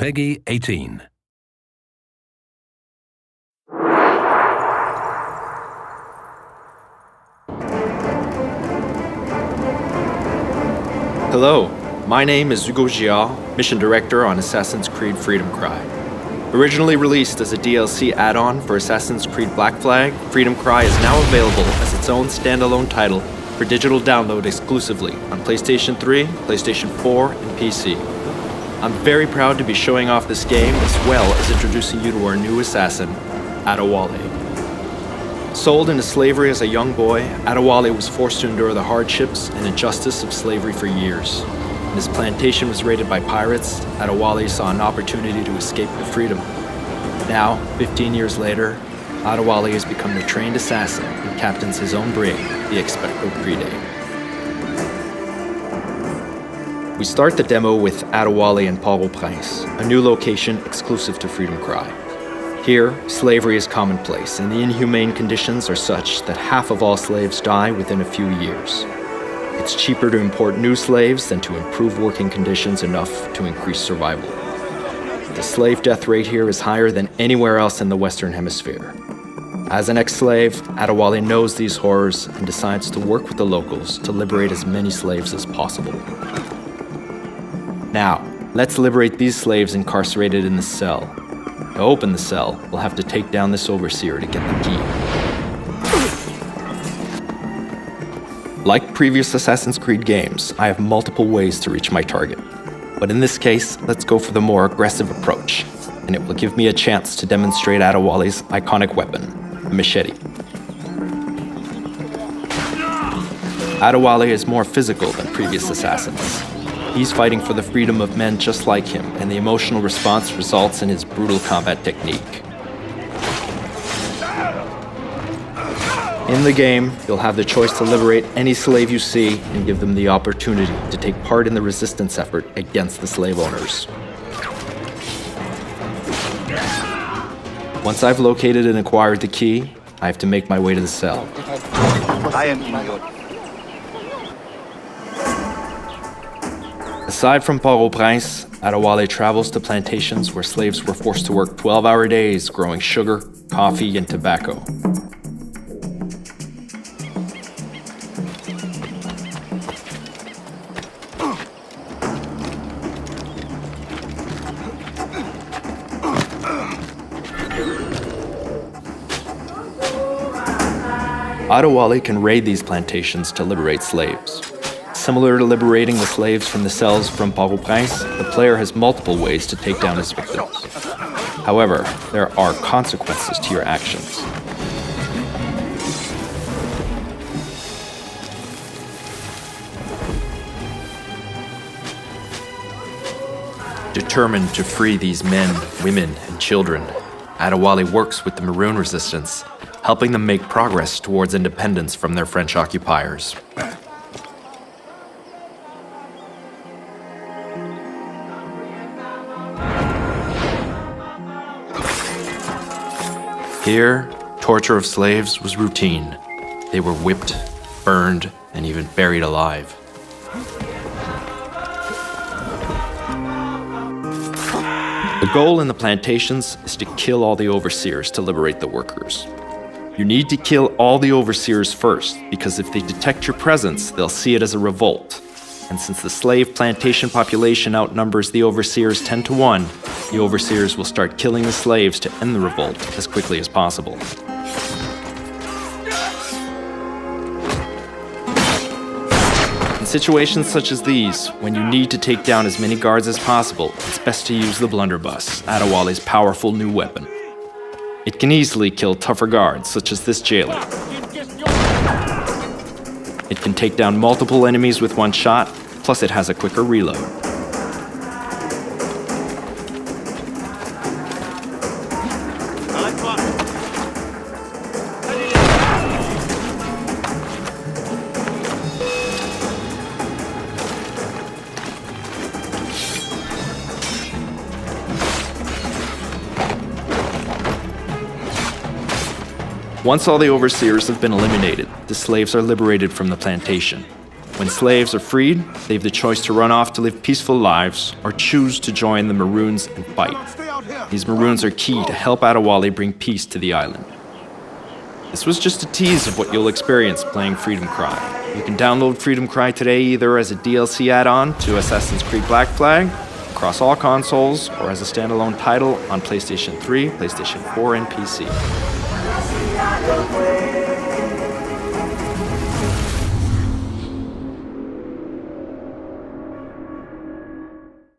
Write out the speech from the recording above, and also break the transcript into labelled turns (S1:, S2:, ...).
S1: Peggy 18.
S2: Hello, my name is Hugo Gial, Mission Director on Assassin's Creed Freedom Cry. Originally released as a DLC add-on for Assassin's Creed Black Flag, Freedom Cry is now available as its own standalone title for digital download exclusively on PlayStation 3, PlayStation 4, and PC. I'm very proud to be showing off this game as well as introducing you to our new assassin, Adewale. Sold into slavery as a young boy, Adewale was forced to endure the hardships and injustice of slavery for years. When his plantation was raided by pirates, Adewale saw an opportunity to escape to freedom. Now, 15 years later, Adewale has become the trained assassin and captains his own brig, the Expecto Pride. We start the demo with Adewale and Port-au-Prince, a new location exclusive to Freedom Cry. Here, slavery is commonplace, and the inhumane conditions are such that half of all slaves die within a few years. It's cheaper to import new slaves than to improve working conditions enough to increase survival. The slave death rate here is higher than anywhere else in the Western Hemisphere. As an ex-slave, Adewale knows these horrors and decides to work with the locals to liberate as many slaves as possible. Now, let's liberate these slaves incarcerated in the cell. To open the cell, we'll have to take down this overseer to get the key. Like previous Assassin's Creed games, I have multiple ways to reach my target. But in this case, let's go for the more aggressive approach, and it will give me a chance to demonstrate Adewale's iconic weapon, the machete. Adewale is more physical than previous assassins. He's fighting for the freedom of men just like him, and the emotional response results in his brutal combat technique. In the game, you'll have the choice to liberate any slave you see and give them the opportunity to take part in the resistance effort against the slave owners. Once I've located and acquired the key, I have to make my way to the cell. Aside from Port-au-Prince, Adewale travels to plantations where slaves were forced to work 12-hour days growing sugar, coffee, and tobacco. Adewale can raid these plantations to liberate slaves. Similar to liberating the slaves from the cells from Port-au-Prince, the player has multiple ways to take down his victims. However, there are consequences to your actions. Determined to free these men, women, and children, Adewale works with the Maroon Resistance, helping them make progress towards independence from their French occupiers. Here, torture of slaves was routine. They were whipped, burned, and even buried alive. The goal in the plantations is to kill all the overseers to liberate the workers. You need to kill all the overseers first, because if they detect your presence, they'll see it as a revolt. And since the slave plantation population outnumbers the overseers 10 to 1, the overseers will start killing the slaves to end the revolt as quickly as possible. In situations such as these, when you need to take down as many guards as possible, it's best to use the blunderbuss, Adewale's powerful new weapon. It can easily kill tougher guards, such as this jailer. It can take down multiple enemies with one shot, plus it has a quicker reload. Once all the overseers have been eliminated, the slaves are liberated from the plantation. When slaves are freed, they have the choice to run off to live peaceful lives or choose to join the Maroons and fight. These Maroons are key to help Adewale bring peace to the island. This was just a tease of what you'll experience playing Freedom Cry. You can download Freedom Cry today either as a DLC add-on to Assassin's Creed Black Flag, across all consoles, or as a standalone title on PlayStation 3, PlayStation 4, and PC.